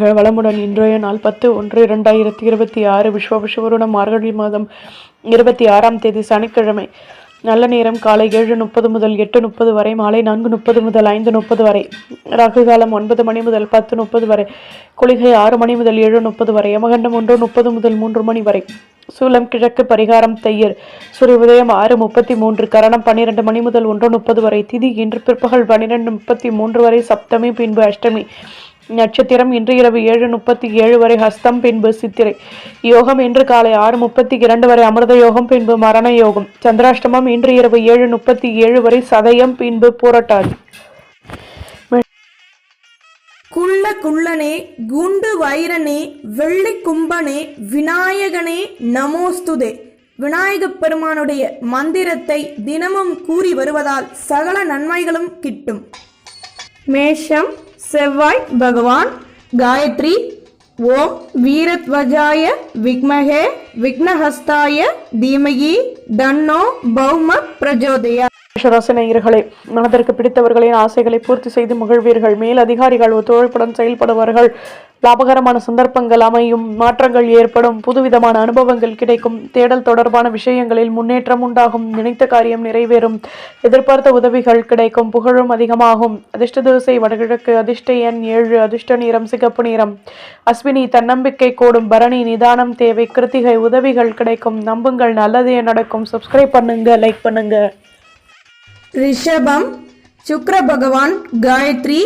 வளமுடன். இன்றைய நாள் 10/1/2026 விஸ்வவருடம் மார்கழி மாதம் 26ஆம் தேதி சனிக்கிழமை. நல்ல நேரம் காலை 7:30 முதல் 8:30 வரை, மாலை 4:30 முதல் 5:30 வரை, ராகு காலம் 9 மணி முதல் 10:30 வரை, குளிகை 6 மணி முதல் 7:30 வரை, யமகண்டம் 1:30 முதல் 3 மணி வரை, சூலம் கிழக்கு, பரிகாரம் தையர், சூரிய உதயம் 6:33, கரணம் 12 மணி முதல் 1:30 வரை, திதி இன்று பிற்பகல் 12:33 வரை, சப்தமி பின்பு அஷ்டமி, நட்சத்திரம் இன்று இரவு 7:37 வரை, ஹஸ்தம் பின்பு சித்திரை, யோகம் இன்று காலை 6:32 வரை, அமிர்த யோகம் பின்பு மரண யோகம், சந்திராஷ்டமம் இன்று இரவு 7:37 வரை, சதயம் பின்பு பூரட்டாதி. குள்ள குள்ளனே, குண்டு வைரனே, வெள்ளி கும்பனே, விநாயகனே நமோஸ்துதே. விநாயகப் பெருமானுடைய மந்திரத்தை தினமும் கூறி வருவதால் சகல நன்மைகளும் கிட்டும். மேஷம் செவ்வாய் பகவான். காயத்ரி. ஓம் வீரத்வஜாய விக்மஹே விக்னஹஸ்தாய தீமகி தன்னோ பௌம பிரஜோதயா. ராசினேயர்களே, மனதிற்கு பிடித்தவர்களின் ஆசைகளை பூர்த்தி செய்து மகிழ்வீர்கள். மேல் அதிகாரிகள் ஒத்துழைப்புடன் செயல்படுவார்கள். லாபகரமான சந்தர்ப்பங்கள் அமையும். மாற்றங்கள் ஏற்படும். புதுவிதமான அனுபவங்கள் கிடைக்கும். தேடல் தொடர்பான விஷயங்களில் முன்னேற்றம் உண்டாகும். நினைத்த காரியம் நிறைவேறும். எதிர்பார்த்த உதவிகள் கிடைக்கும். புகழும் அதிகமாகும். அதிர்ஷ்ட திசை வடகிழக்கு. அதிர்ஷ்ட எண் 7. அதிர்ஷ்ட நிறம் சிகப்பு நிறம். அஸ்வினி தன்னம்பிக்கை கூடும். பரணி நிதானம் தேவை. கிருத்திகை உதவிகள் கிடைக்கும். நம்புங்கள், நல்லதே நடக்கும். சப்ஸ்கிரைப் பண்ணுங்க, லைக் பண்ணுங்க. ரிஷபம் சுக்ர பகவான். காயத்ரி.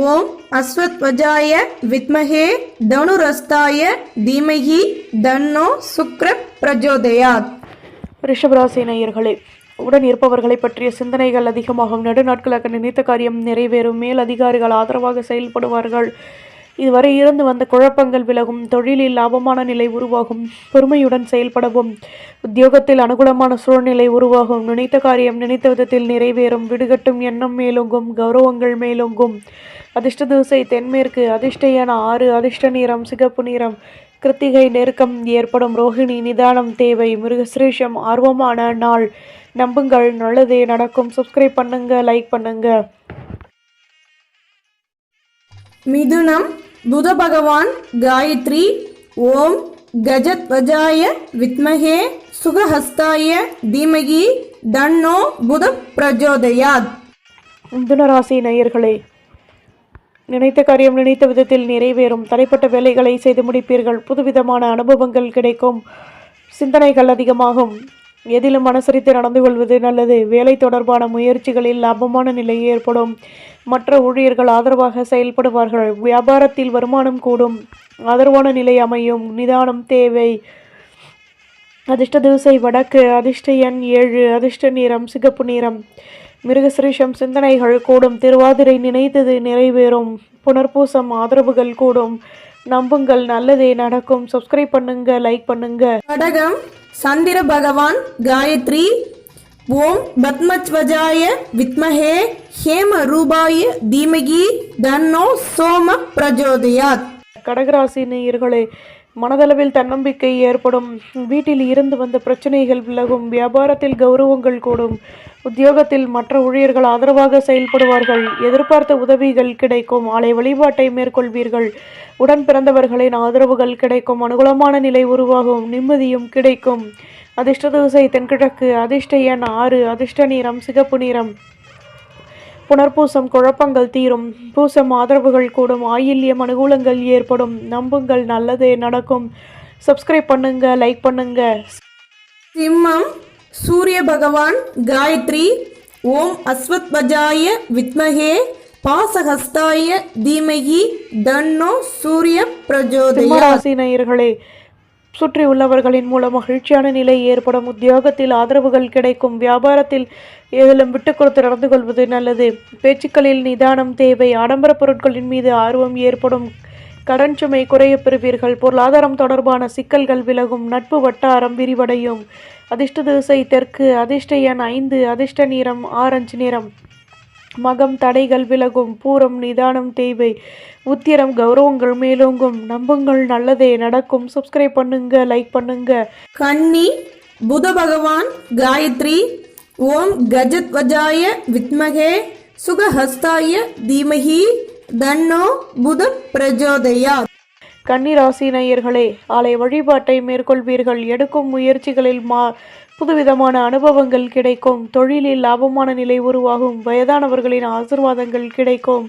ஓம் அஸ்வத்வஜாய வித்மஹே தனுரஸ்தாய தீமஹி தன்னோ சுக்ர பிரஜோதயாத். ரிஷபராசி நேயர்களே, உடன் இருப்பவர்களை பற்றிய சிந்தனைகள் அதிகமாகும். நெடுநாட்களாக நினைத்த காரியம் நிறைவேறும். மேல் அதிகாரிகள் ஆதரவாக செயல்படுவார்கள். இதுவரை இருந்து வந்த குழப்பங்கள் விலகும். தொழிலில் லாபமான நிலை உருவாகும். பொறுமையுடன் செயல்படவும். உத்தியோகத்தில் அனுகூலமான சூழ்நிலை உருவாகும். நினைத்த காரியம் நினைத்த விதத்தில் நிறைவேறும். விடுகட்டும் எண்ணம் மேலோங்கும். கௌரவங்கள் மேலோங்கும். அதிர்ஷ்ட திசை தென்மேற்கு. அதிர்ஷ்ட எண் 6. அதிர்ஷ்ட நிறம் சிகப்பு நிறம். கிருத்திகை நெருக்கம் ஏற்படும். ரோஹிணி நிதானம் தேவை. மிருகசிரேஷம் ஆர்வமான நாள். நம்புங்கள், நல்லதே நடக்கும். சப்ஸ்கிரைப் பண்ணுங்க, லைக் பண்ணுங்க. மிதுனம் புத பகவான். காயத்ரி. ஓம் கஜத்வஜாய வித்மஹே சுகஹஸ்தாய தீமகி தன்னோ புத பிரஜோதயாத். மிதுன ராசி நேயர்களே, நினைத்த காரியம் நினைத்த விதத்தில் நிறைவேறும். தடைப்பட்ட வேலைகளை செய்து முடிப்பீர்கள். புதுவிதமான அனுபவங்கள் கிடைக்கும். சிந்தனைகள் அதிகமாகும். எதிலும் அனுசரித்து நடந்து கொள்வது நல்லது. வேலை தொடர்பான முயற்சிகளில் லாபமான நிலை ஏற்படும். மற்ற ஊழியர்கள் ஆதரவாக செயல்படுவார்கள். வியாபாரத்தில் வருமானம் கூடும். ஆதரவான நிலை அமையும். நிதானம் தேவை. அதிர்ஷ்ட திசை வடக்கு. அதிர்ஷ்ட எண் 7. அதிர்ஷ்ட நிறம் சிகப்பு நிறம். மிருகசிரீஷம் சிந்தனைகள் கூடும். திருவாதிரை நினைத்தது நிறைவேறும். புனர்பூசம் ஆதரவுகள் கூடும். நம்புங்கள், நல்லதே நடக்கும். சப்ஸ்கிரைப் பண்ணுங்க, லைக் பண்ணுங்க. கடகம் சந்திர பகவான். காயத்ரி. ஓம் பத்மத்வஜாய வித்மஹே ஹேம ரூபாய தீமகி தன்னோ சோம பிரஜோதயாத். கடகராசி நேயர்களே, மனதளவில் தன்னம்பிக்கை ஏற்படும். வீட்டில் இருந்து வந்த பிரச்சனைகள் விலகும். வியாபாரத்தில் கௌரவங்கள் கூடும். உத்தியோகத்தில் மற்ற ஊழியர்கள் ஆதரவாக செயல்படுவார்கள். எதிர்பார்த்த உதவிகள் கிடைக்கும். ஆலய வழிபாட்டை மேற்கொள்வீர்கள். உடன் பிறந்தவர்களின் ஆதரவுகள் கிடைக்கும். அனுகூலமான நிலை உருவாகும். நிம்மதியும் கிடைக்கும். அதிர்ஷ்ட திசை தென்கிழக்கு. அதிர்ஷ்ட எண் 6. அதிர்ஷ்ட நிறம் சிகப்பு நிறம். புனர்பூசம் குழப்பங்கள் தீரும். பூசம் ஆதரவுகள் கூடும். ஆயில்யம் அனுகூலங்கள் ஏற்படும். நம்புங்கள், நல்லதே நடக்கும். சப்ஸ்கிரைப் பண்ணுங்க, லைக் பண்ணுங்க. சிம்மம் சூரிய பகவான். காயத்ரி. ஓம் அஸ்வத்வஜாய வித்மஹே பாசஹஸ்தாய தீமஹி தன்னோ சூரிய பிரஜோதயாத். ராசி நேயர்களே, சுற்றி உள்ளவர்களின் மூலம் மகிழ்ச்சியான நிலை ஏற்படும். உத்தியோகத்தில் ஆதரவுகள் கிடைக்கும். வியாபாரத்தில் ஏதிலும் விட்டு கொடுத்து நடந்து கொள்வது நல்லது. பேச்சுக்களில் நிதானம் தேவை. ஆடம்பர பொருட்களின் மீது ஆர்வம் ஏற்படும். கடன் சுமை குறைய பெறுவீர்கள். பொருளாதாரம் தொடர்பான சிக்கல்கள் விலகும். நட்பு வட்டாரம் விரிவடையும். அதிர்ஷ்ட திசை தெற்கு. அதிர்ஷ்ட எண் 5. அதிர்ஷ்ட நிறம் ஆரஞ்சு நிறம். மகம் தடைகள் விலகும். பூரம் நிதானம் தேவை. உத்திரம் கௌரவங்கள் மேலோங்கும். நம்புங்கள், நல்லதே நடக்கும். சப்ஸ்கிரைப் பண்ணுங்க, லைக் பண்ணுங்க. கன்னி புத பகவான். காயத்ரி. ஓம் கஜத்வஜாய வித்மஹே சுகஹஸ்தாய தீமஹி தன்னோ புத பிரஜோதயாத். கன்னி ராசி நேயர்களே, ஆலய வழிபாட்டை மேற்கொள்வீர்கள். எடுக்கும் முயற்சிகளில் புதுவிதமான அனுபவங்கள் கிடைக்கும். தொழிலில் லாபமான நிலை உருவாகும். வயதானவர்களின் ஆசிர்வாதங்கள் கிடைக்கும்.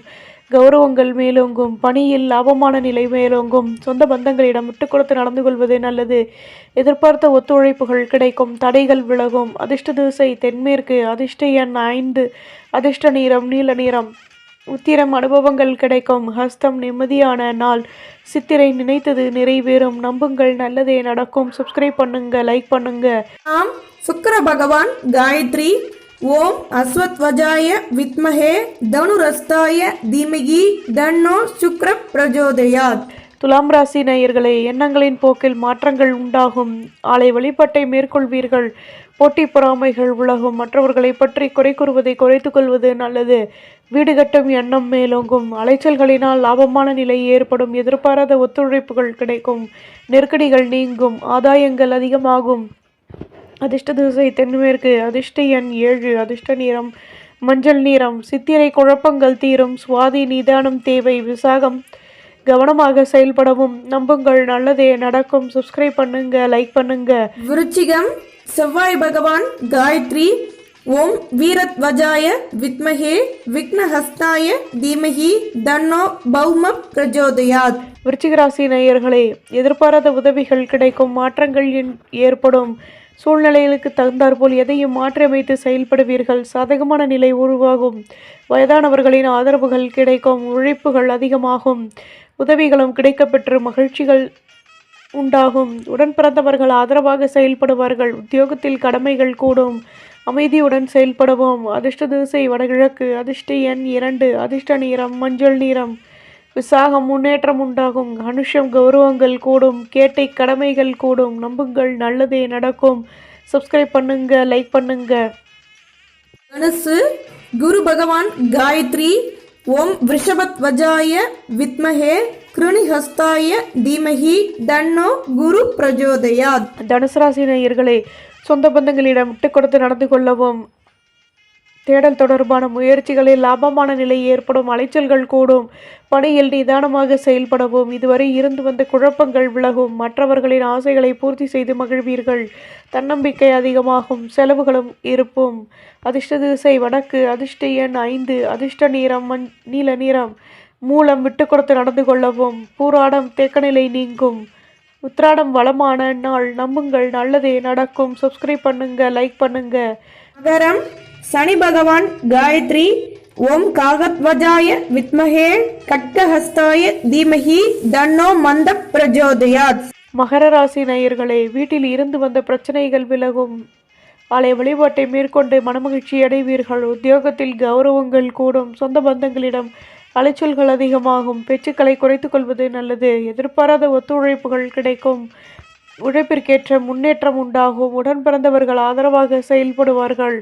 கௌரவங்கள் மேலோங்கும். பணியில் லாபமான நிலை மேலோங்கும். சொந்த பந்தங்களிடம் விட்டு கொடுத்து நடந்து கொள்வது நல்லது. எதிர்பார்த்த ஒத்துழைப்புகள் கிடைக்கும். தடைகள் விலகும். அதிர்ஷ்ட திசை தென்மேற்கு. அதிர்ஷ்ட எண் 5. அதிர்ஷ்ட நிறம் நீல நிறம். உத்திரம் அனுபவங்கள் கிடைக்கும். ஹஸ்தம் நிம்மதியான நாள். சித்திரை நினைத்தது நிறைவேறும். நம்புங்கள், நல்லதே நடக்கும். சப்ஸ்கிரைப் பண்ணுங்க, லைக் பண்ணுங்க. ஆம் சுக்கிர பகவான் காயத்ரி. ஓம் அஸ்வத்வஜாய வித்மஹே தனுரஸ்தாய தீமகி தன்னோ சுக்ர பிரஜோதயாத். துலாம் ராசி நேயர்களே, எண்ணங்களின் போக்கில் மாற்றங்கள் உண்டாகும். ஆலய வழிபாட்டை மேற்கொள்வீர்கள். போட்டி பொறாமைகள் உலகும். மற்றவர்களை பற்றி குறை கூறுவதை குறைத்து கொள்வது நல்லது. வீடு கட்டும் எண்ணம் மேலோங்கும். அலைச்சல்களினால் லாபமான நிலை ஏற்படும். எதிர்பாராத ஒத்துழைப்புகள் கிடைக்கும். நெருக்கடிகள் நீங்கும். ஆதாயங்கள் அதிகமாகும். அதிர்ஷ்ட திசை தென்மேற்கு. அதிர்ஷ்ட எண் 7. அதிர்ஷ்ட நிறம் மஞ்சள் நிறம். சித்திரை குழப்பங்கள் தீரும். சுவாதி நிதானம் தேவை. விசாகம் கவனமாக செயல்படவும். நம்புங்கள், நல்லதே நடக்கும். சப்ஸ்கிரைப் பண்ணுங்க, லைக் பண்ணுங்க. விருச்சிகம் செவ்வாய் பகவான் காயத்ரி. ஓம் வீரத்வஜாய வித்மஹே விக்னஹஸ்தாய தீமஹி தன்னோ பௌம பிரஜோதயாத். விருச்சிக ராசி நேயர்களே, எதிர்பாராத உதவிகள் கிடைக்கும். மாற்றங்கள் ஏற்படும். சூழ்நிலைகளுக்கு தகுந்தாற்போல் எதையும் மாற்றியமைத்து செயல்படுவீர்கள். சாதகமான நிலை உருவாகும். வயதானவர்களின் ஆதரவுகள் கிடைக்கும். உழைப்புகள் அதிகமாகும். உதவிகளும் கிடைக்கப்பெற்று மகிழ்ச்சிகள் உண்டாகும். உடன் பிறந்தவர்கள் ஆதரவாக செயல்படுவார்கள். உத்தியோகத்தில் கடமைகள் கூடும். அமைதியுடன் செயல்படுவோம். அதிர்ஷ்ட திசை வடகிழக்கு. அதிர்ஷ்ட எண் 2. அதிர்ஷ்ட நிறம் மஞ்சள் நிறம். விசாகம் முன்னேற்றம் உண்டாகும். அனுஷம் கௌரவங்கள் கூடும். கேட்டை கடமைகள் கூடும். நம்புங்கள், நல்லதே நடக்கும். சப்ஸ்கிரைப் பண்ணுங்க, லைக் பண்ணுங்க. தனுசு குரு பகவான் காயத்ரி. ஓம் விருஷபத்வஜாய வித்மஹே கிருணிஹஸ்தாய தீமஹி தன்னோ குரு பிரஜோதயாத். தனுசு ராசி நேயர்களே, சொந்த பந்தங்களிடம் விட்டு கொடுத்து நடந்து கொள்ளவும். தேடல் தொடர்பான முயற்சிகளில் லாபமான நிலை ஏற்படும். அலைச்சல்கள் கூடும். பணியில் நிதானமாக செயல்படவும். இதுவரை இருந்து வந்த குழப்பங்கள் விலகும். மற்றவர்களின் ஆசைகளை பூர்த்தி செய்து மகிழ்வீர்கள். தன்னம்பிக்கை அதிகமாகும். செலவுகளும் இருப்பும். அதிர்ஷ்ட திசை வடக்கு. அதிர்ஷ்ட எண் 5. அதிர்ஷ்ட நிறம் நீல நிறம். மூலம் விட்டு கொடுத்து நடந்து கொள்ளவும். பூராடம் தேக்கநிலை நீங்கும். உத்திராடம் வளமான நாள். நம்புங்கள், நல்லதே நடக்கும். சப்ஸ்கிரைப் பண்ணுங்க, லைக் பண்ணுங்க. மகரம் சனி பகவான் காயத்ரி. ஓம் காகத்வஜாய வித்மஹே கட்கஹஸ்தாய தீமஹி தன்னோ மந்த பிரஜோதயாத். மகர ராசி நேயர்களே, வீட்டில் இருந்து வந்த பிரச்சனைகள் விலகும். ஆலய வழிபாட்டை மேற்கொண்டு மனமகிழ்ச்சி அடைவீர்கள். உத்தியோகத்தில் கௌரவங்கள் கூடும். சொந்த பந்தங்களிடம் அலைச்சல்கள் அதிகமாகும். பேச்சுக்களை குறைத்துக் கொள்வது நல்லது. எதிர்பாராத ஒத்துழைப்புகள் கிடைக்கும். உழைப்பிற்கேற்ற முன்னேற்றம் உண்டாகும். உடன் பிறந்தவர்கள் ஆதரவாக செயல்படுவார்கள்.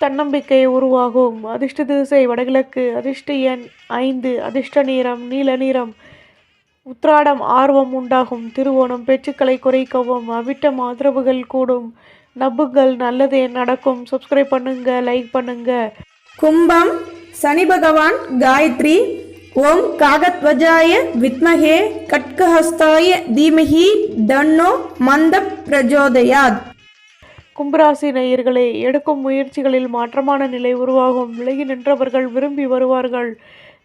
தன்னம்பிக்கை உருவாகும். அதிர்ஷ்ட திசை வடகிழக்கு. அதிர்ஷ்ட எண் 5. அதிர்ஷ்ட நிறம் நீல நிறம். உத்திராடம் ஆர்வம் உண்டாகும். திருவோணம் பேச்சுக்களை குறைக்கவும். அவிட்டம் ஆதரவுகள் கூடும். நம்புங்கள், நல்லதே நடக்கும். சப்ஸ்கிரைப் பண்ணுங்க, லைக் பண்ணுங்க. கும்பம் சனி பகவான் காயத்ரி. ஓம் காகத்வஜாய வித்மஹே கட்கஹஸ்தாய தீமஹி தன்னோ மந்த பிரஜோதயாத். கும்பராசி நேயர்களே, எடுக்கும் முயற்சிகளில் மாற்றமான நிலை உருவாகும். விலகி நின்றவர்கள் விரும்பி வருவார்கள்.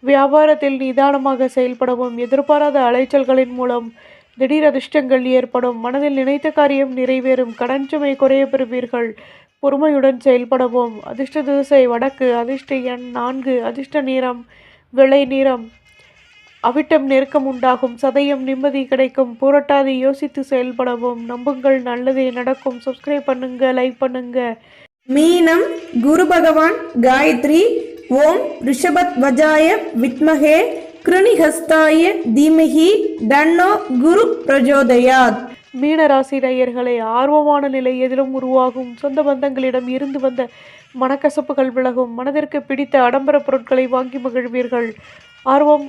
வியாபாரத்தில் நிதானமாக செயல்படவும். எதிர்பாராத அலைச்சல்களின் மூலம் திடீர் அதிர்ஷ்டங்கள் ஏற்படும். மனதில் நினைத்த காரியம் நிறைவேறும். கடன் சுமை குறைய பெறுவீர்கள். பொறுமையுடன் செயல்படவும். அதிர்ஷ்ட திசை வடக்கு. அதிர்ஷ்ட எண் 4. அதிர்ஷ்ட நிறம் வெள்ளை நிறம். அவிட்டம் நெருக்கம் உண்டாகும். சதயம் நிம்மதி கிடைக்கும். புரட்டாதி யோசித்து செயல்படவும். நம்புங்கள், நல்லதே நடக்கும். சப்ஸ்கிரைப் பண்ணுங்க, லைக் பண்ணுங்க. மீனம் குரு பகவான் காயத்ரி. ஓம் ரிஷபத்வஜாய வித்மஹே கிருணிஹஸ்தாய தீமஹி தன்னோ குரு பிரஜோதயாத். மீன ராசி நேயர்களே, ஆர்வமான நிலை எதிலும் உருவாகும். சொந்த பந்தங்களிடம் இருந்து வந்த மனக்கசப்புகள் விலகும். மனதிற்கு பிடித்த ஆடம்பர பொருட்களை வாங்கி மகிழ்வீர்கள். ஆர்வம்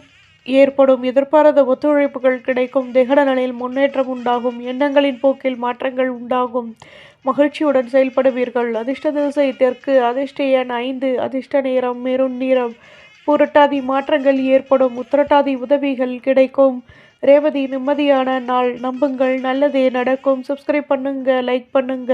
ஏற்படும். எதிர்பாராத ஒத்துழைப்புகள் கிடைக்கும். திகட நிலையில் முன்னேற்றம் உண்டாகும். எண்ணங்களின் போக்கில் மாற்றங்கள் உண்டாகும். மகிழ்ச்சியுடன் செயல்படுவீர்கள். அதிர்ஷ்ட திசை தெற்கு. அதிர்ஷ்ட எண் 5. அதிர்ஷ்ட நிறம் மெரூன் நிறம். புரட்டாதி மாற்றங்கள் ஏற்படும். உத்திரட்டாதி உதவிகள் கிடைக்கும். ரேவதி நிம்மதியான நாள். நம்புங்கள், நல்லதே நடக்கும். சப்ஸ்கிரைப் பண்ணுங்க, லைக் பண்ணுங்க.